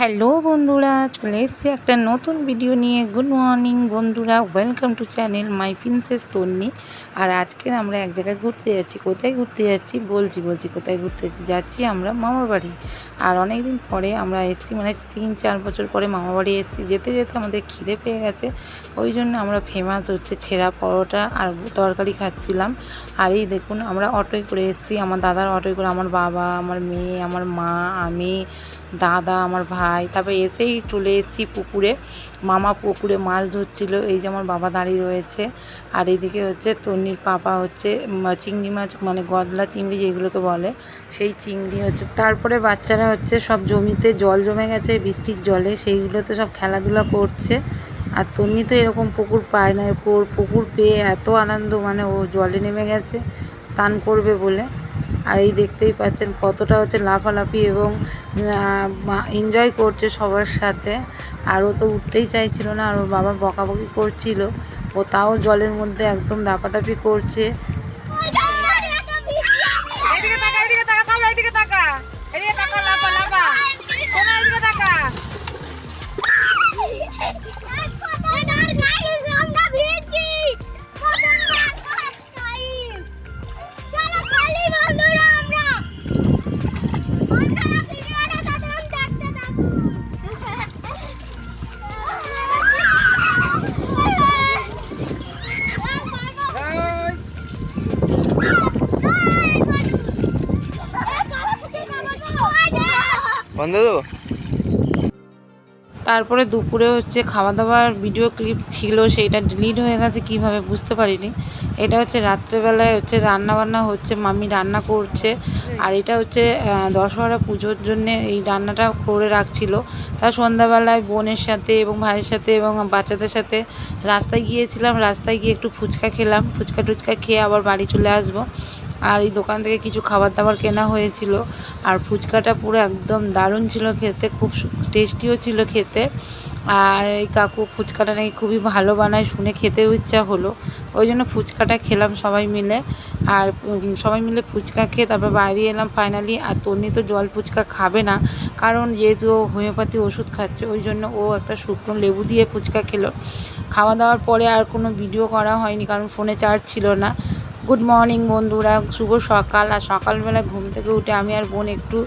Hello বন্ধুরা, চলে এসেছি একটা নতুন ভিডিও নিয়ে। গুড মর্নিং বন্ধুরা, welcome to channel my princess Tonni. আর আজকে আমরা এক জায়গায় ঘুরতে যাচ্ছি। কোথায় ঘুরতে যাচ্ছি বলছি কোথায় ঘুরতে যাচ্ছি আমরা মামার বাড়ি। আর অনেক দিন পরে আমরা এসেছি, মানে 3-4 বছর পরে মামার বাড়ি এসেছি। যেতে যেতে আমাদের খিদে পেয়ে গেছে, ওই জন্য আমরা ফেমাস হচ্ছে ছেঁড়া পরোটা আর তরকারি খাচ্ছিলাম। আর এই দেখুন, আমরা অটোয় করে এসেছি, আমার দাদার অটোয় করে, আমার বাবা, আমার মেয়ে, আমার মা, আমি, দাদা, আমার ভাই। তারপরে এসেই চলে এসেছি পুকুরে। মামা পুকুরে মাছ ধরছিল, এই যে আমার বাবা দাঁড়িয়ে রয়েছে। আর এইদিকে হচ্ছে তন্নির পাপা হচ্ছে চিংড়ি মাছ, মানে গদলা চিংড়ি যেগুলোকে বলে, সেই চিংড়ি হচ্ছে। তারপরে বাচ্চারা হচ্ছে সব জমিতে জল জমে গেছে বৃষ্টির জলে, সেইগুলোতে সব খেলাধুলা করছে। আর তন্নি তো এরকম পুকুর পায় না, পুকুর পেয়ে এত আনন্দ, মানে ও জলে নেমে গেছে স্নান করবে বলে। আর এই দেখতেই পাচ্ছেন কতটা হচ্ছে লাফালাফি এবং এনজয় করছে সবার সাথে। আর ও তো উঠতেই চাইছিল না, আর ওর বাবা বকাবকি করছিল, ও তাও জলের মধ্যে একদম দাপাদাপি করছে। বন্ধ দেবো। তারপরে দুপুরে হচ্ছে খাওয়া দাওয়ার ভিডিও ক্লিপ ছিল, সেইটা ডিলিট হয়ে গেছে কিভাবে বুঝতে পারিনি। এটা হচ্ছে রাত্রেবেলায় হচ্ছে রান্নাবান্না হচ্ছে, মামি রান্না করছে। আর এটা হচ্ছে দশহরা পুজোর জন্য এই রান্নাটা করে রাখছিল। তার সন্ধ্যাবেলায় বোনের সাথে এবং ভাইয়ের সাথে এবং বাচ্চাদের সাথে রাস্তায় গিয়েছিলাম। রাস্তায় গিয়ে একটু ফুচকা খেলাম, ফুচকা টুচকা খেয়ে আবার বাড়ি চলে আসবো। আর এই দোকান থেকে কিছু খাবার দাবার কেনা হয়েছিল। আর ফুচকাটা পুরো একদম দারুণ ছিল খেতে, খুব টেস্টিও ছিল খেতে। আর এই কাকু ফুচকাটা নাকি খুবই ভালো বানায়, শুনে খেতেও ইচ্ছা হলো, ওই জন্য ফুচকাটা খেলাম সবাই মিলে। আর সবাই মিলে ফুচকা খেয়ে তারপর বাইরে এলাম ফাইনালি। আর তন্নি তো জল ফুচকা খাবে না, কারণ যেহেতু ও হোমিওপ্যাথি ওষুধ খাচ্ছে, ওই জন্য ও একটা শুকনো লেবু দিয়ে ফুচকা খেলো। খাওয়া দাওয়ার পরে আর কোনো ভিডিও করা হয়নি, কারণ ফোনে চার্জ ছিল না। গুড মর্নিং বন্ধুরা, শুভ সকাল। আর সকালবেলা ঘুম থেকে উঠে আমি আর বোন একটু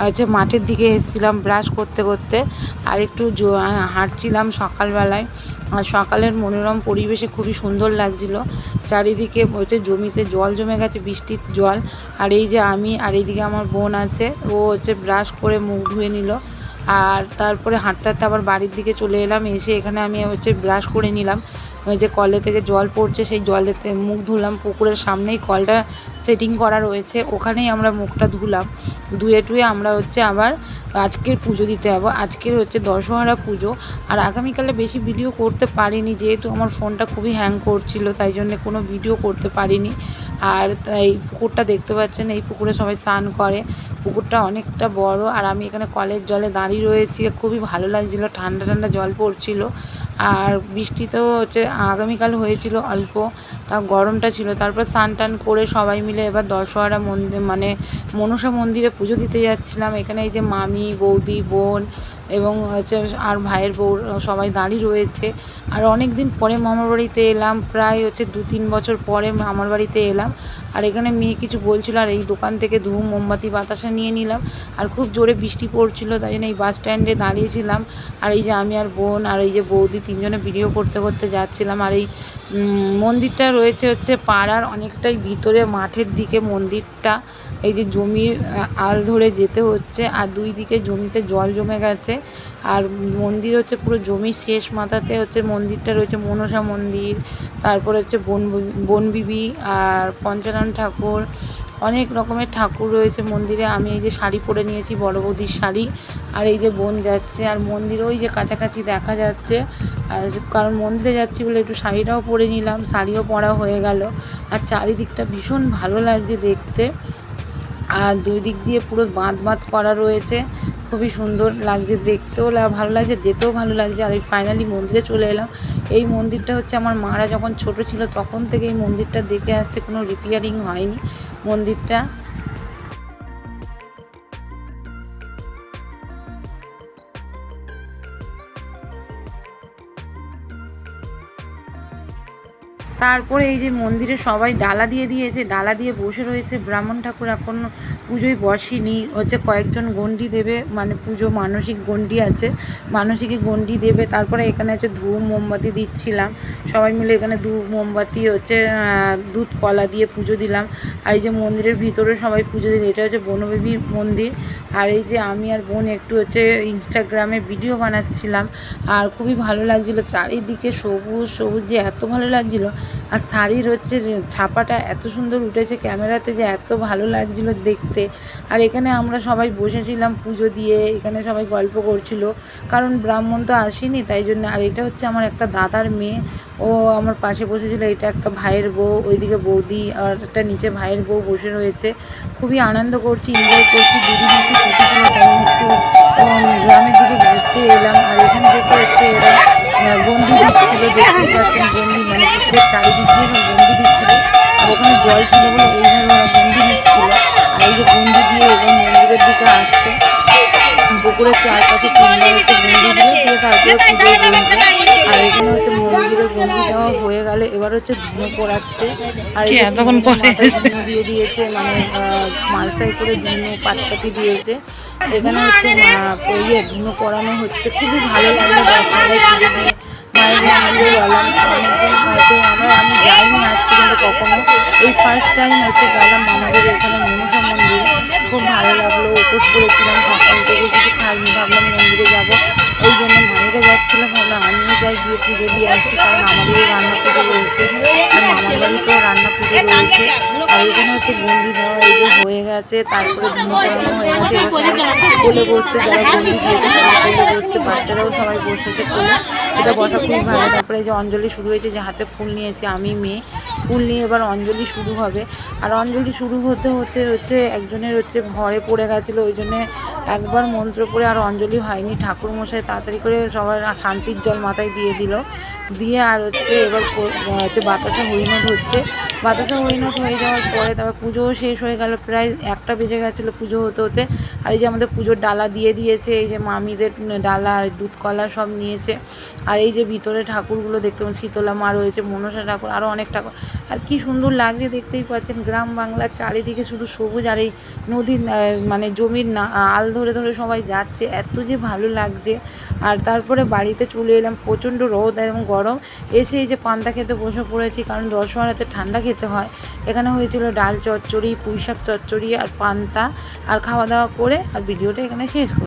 হচ্ছে মাঠের দিকে এসেছিলাম ব্রাশ করতে করতে, আর একটু হাঁটছিলাম সকালবেলায়। আর সকালের মনোরম পরিবেশে খুবই সুন্দর লাগছিল। চারিদিকে হচ্ছে জমিতে জল জমে গেছে, বৃষ্টির জল। আর এই যে আমি, আর এইদিকে আমার বোন আছে, ও হচ্ছে ব্রাশ করে মুখ ধুয়ে নিল। আর তারপরে হাঁটতে হাঁটতে আবার বাড়ির দিকে চলে এলাম। এসে এখানে আমি হচ্ছে ব্রাশ করে নিলাম, ওই যে কলে থেকে জল পড়ছে সেই জলেতে মুখ ধুলাম। পুকুরের সামনেই কলটা সেটিং করা রয়েছে, ওখানেই আমরা মুখটা ধুলাম। ধুয়ে টুয়ে আমরা হচ্ছে আবার আজকের পুজো দিতে যাবো। আজকের হচ্ছে দশহরা পুজো। আর আগামীকালে বেশি ভিডিও করতে পারিনি, যেহেতু আমার ফোনটা খুবই হ্যাং করছিল, তাই জন্য কোনো ভিডিও করতে পারিনি। আর এই পুকুরটা দেখতে পাচ্ছেন, এই পুকুরে সবাই স্নান করে। পুকুরটা অনেকটা বড়। আর আমি এখানে কলের জলে দাঁড়িয়ে রয়েছি, খুবই ভালো লাগছিল, ঠান্ডা ঠান্ডা জল পড়ছিল। আর বৃষ্টিতেও হচ্ছে আগামীকাল হয়েছিল অল্প, তা গরমটা ছিল। তারপর স্নান টান করে সবাই মিলে এবার দশহরা মন্দির, মানে মনসা মন্দিরে পুজো দিতে যাচ্ছিলাম। এখানে এই যে মামি, বৌদি, বোন এবং হচ্ছে আর ভাইয়ের বউ সবাই দাঁড়িয়ে রয়েছে। আর অনেক দিন পরে মামার বাড়িতে এলাম, প্রায় হচ্ছে 2-3 বছর পরে মামার বাড়িতে এলাম। আর এখানে মেয়ে কিছু বলছিল, আর এই দোকান থেকে ধূপ মোমবাতি বাতাসা নিয়ে নিলাম। আর খুব জোরে বৃষ্টি পড়ছিল, তাই জন্য এই বাস স্ট্যান্ডে দাঁড়িয়েছিলাম। আর এই যে আমি আর বোন আর এই যে বৌদি তিনজনে ভিডিও করতে করতে যাচ্ছিলাম। আর এই মন্দিরটা রয়েছে হচ্ছে পাড়ার অনেকটাই ভিতরে, মাঠের দিকে মন্দিরটা। এই যে জমির আল ধরে যেতে হচ্ছে, আর দুই দিকে জমিতে জল জমে গেছে। আর মন্দির হচ্ছে পুরো জমির শেষ মাথাতে হচ্ছে মন্দিরটা রয়েছে, মনসা মন্দির। তারপর হচ্ছে বনবিবি আর পঞ্চানন ঠাকুর, অনেক রকমের ঠাকুর রয়েছে মন্দিরে। আমি এই যে শাড়ি পরে নিয়েছি, বড় বৌদির শাড়ি। আর এই যে বোন যাচ্ছে, আর মন্দির ওই যে কাছাকাছি দেখা যাচ্ছে। আর কারণ মন্দিরে যাচ্ছি বলে একটু শাড়িটাও পরে নিলাম, শাড়িও পরা হয়ে গেল। আর চারিদিকটা ভীষণ ভালো লাগছে দেখতে। আর দুই দিক দিয়ে পুরো বাঁধ বাঁধ করা রয়েছে, খুবই সুন্দর লাগছে, দেখতেও ভালো লাগছে, যেতেও ভালো লাগছে। আর এই ফাইনালি মন্দিরে চলে এলাম। এই মন্দিরটা হচ্ছে আমার মারা যখন ছোট ছিল তখন থেকে এই মন্দিরটা দেখে আসছে, কোনো রিপেয়ারিং হয়নি মন্দিরটা। তারপরে এই যে মন্দিরে সবাই ডালা দিয়ে দিয়েছে, ডালা দিয়ে বসে রয়েছে। ব্রাহ্মণ ঠাকুর এখন পুজোয় বসেনি, হচ্ছে কয়েকজন গণ্ডি দেবে, মানে পুজো মানসিক গণ্ডি আছে, মানসিকে গণ্ডি দেবে। তারপরে এখানে হচ্ছে ধূপ মোমবাতি দিচ্ছিলাম, সবাই মিলে এখানে ধূপ মোমবাতি হচ্ছে দুধ কলা দিয়ে পুজো দিলাম। আর এই যে মন্দিরের ভিতরে সবাই পুজো দিল, এটা হচ্ছে বনবেবী মন্দির। আর এই যে আমি আর বোন একটু হচ্ছে ইনস্টাগ্রামে ভিডিও বানাচ্ছিলাম, আর খুবই ভালো লাগছিলো, চারিদিকে সবুজ সবুজ যে এত ভালো লাগছিলো। আর শাড়ির হচ্ছে ছাপাটা এত সুন্দর উঠেছে ক্যামেরাতে যে এত ভালো লাগছিলো দেখতে। আর এখানে আমরা সবাই বসেছিলাম পুজো দিয়ে, এখানে সবাই গল্প করছিল, কারণ ব্রাহ্মণ তো আসেনি তাই জন্য। আর এটা হচ্ছে আমার একটা দাদার মেয়ে, ও আমার পাশে বসেছিল। এটা একটা ভাইয়ের বউ, ওইদিকে বৌদি, আর একটা নিচে ভাইয়ের বউ বসে রয়েছে। খুবই আনন্দ করছি, এনজয় করছি। দুদিন একটু ছুটি ছিল তাই একটু গ্রামের দিকে ঘুরতে এলাম। আর এখান থেকে হচ্ছে এরা গণ্ডি দিচ্ছিল, দেখতে পাচ্ছেন গণ্ডি, মানে পুকুরের চারিদিক দিয়ে সব গণ্ডি দিচ্ছিল। আর ওখানে জল ছিল বলে ওইভাবে ওরা গণ্ডি নিচ্ছিল। আর এই যে গণ্ডি দিয়ে এবং মন্দিরের দিকে আসছে, পুকুরের চারপাশে তিনবার হচ্ছে গণ্ডি দিল, দিয়ে তারপরে পুজোয় বসবে। আর এখানে হচ্ছে মন্দিরে গণ্ডি দেওয়া হয়ে গেলে এবার হচ্ছে ধুনো পড়াচ্ছে। আর এই মাথায় ধুনো দিয়ে দিয়েছে, মানে মালসাই করে ধুনো পাটকাঠি দিয়েছে। এখানে হচ্ছে ধুনো পড়ানো হচ্ছে, খুবই ভালো লাগলো। সবাই পুজো দিয়ে মায়ের মন্দিরে গেলাম। অনেকদিন হয়তো আমি যাইনি আজ পর্যন্ত কখনো, এই ফার্স্ট টাইম হচ্ছে গেলাম আমাদের এখানে মনসা মন্দিরে। খুব ভালো লাগলো, উপোস করেছিলাম, সকাল থেকে কিছু খাইনি, ভাবলাম মন্দিরে যাবো, ওই জন্য মামিরা যাচ্ছিলো, ভাবলাম আমিও যাই, গিয়ে পুজো দিয়ে আসি, কারণ আমাদেরও রান্না পুজো রয়েছে, আর মামার বাড়িতেও রান্না পুজো রয়েছে। আর এখানে হচ্ছে গণ্ডি দেওয়া এই যে হয়ে গেছে, তারপরে ধুনো করানো হয়ে গেছে। এবার সবাই কোলে বসছে, যারা গণ্ডি দিয়েছে তারা কোলে বসছে, বাচ্চারাও সবাই বসেছে কোলে, এটা বসা খুবই ভালো। তারপরে এই যে অঞ্জলি শুরু হয়েছে, যে হাতে ফুল নিয়েছি আমি মেয়ে, ফুল নিয়ে এবার অঞ্জলি শুরু হবে। আর অঞ্জলি শুরু হতে হতে হচ্ছে একজনের হচ্ছে ঘরে পড়ে গেছিলো, ওই জন্যে একবার মন্ত্র পড়ে আর অঞ্জলি হয়নি। ঠাকুরমশাই তাড়াতাড়ি করে সবার শান্তির জল মাথায় দিয়ে দিল, দিয়ে আর হচ্ছে এবার হচ্ছে বাতাসা হরিণট হচ্ছে। বাতাসা হরিণট হয়ে যাওয়ার পরে তারপর পুজোও শেষ হয়ে গেল, প্রায় 1টা বেজে গেছিলো পুজো হতে হতে। আর এই যে আমাদের পুজোর ডালা দিয়ে দিয়েছে, এই যে মামিদের ডালা আর দুধ কলা সব নিয়েছে। আর এই যে ভিতরে ঠাকুরগুলো দেখতে পাচ্ছেন, শীতলা মা রয়েছে, মনসা ঠাকুর, আরও অনেক ঠাকুর। আর কি সুন্দর লাগছে দেখতেই পাচ্ছেন, গ্রাম বাংলার চারিদিকে শুধু সবুজ, আর এই নদীর মানে জমির আল ধরে ধরে সবাই যাচ্ছে, এত যে ভালো লাগছে। আর তারপরে বাড়িতে চলে এলাম, প্রচণ্ড রোদ এবং গরম, এসে এই যে পান্তা খেতে বসে পড়েছি, কারণ দশহরাতে ঠান্ডা খেতে হয়। এখানে হয়েছিল ডাল চচ্চড়ি, পুঁইশাক চচ্চড়ি আর পান্তা, আর খাওয়া দাওয়া করে আর ভিডিওটা এখানে শেষ করি।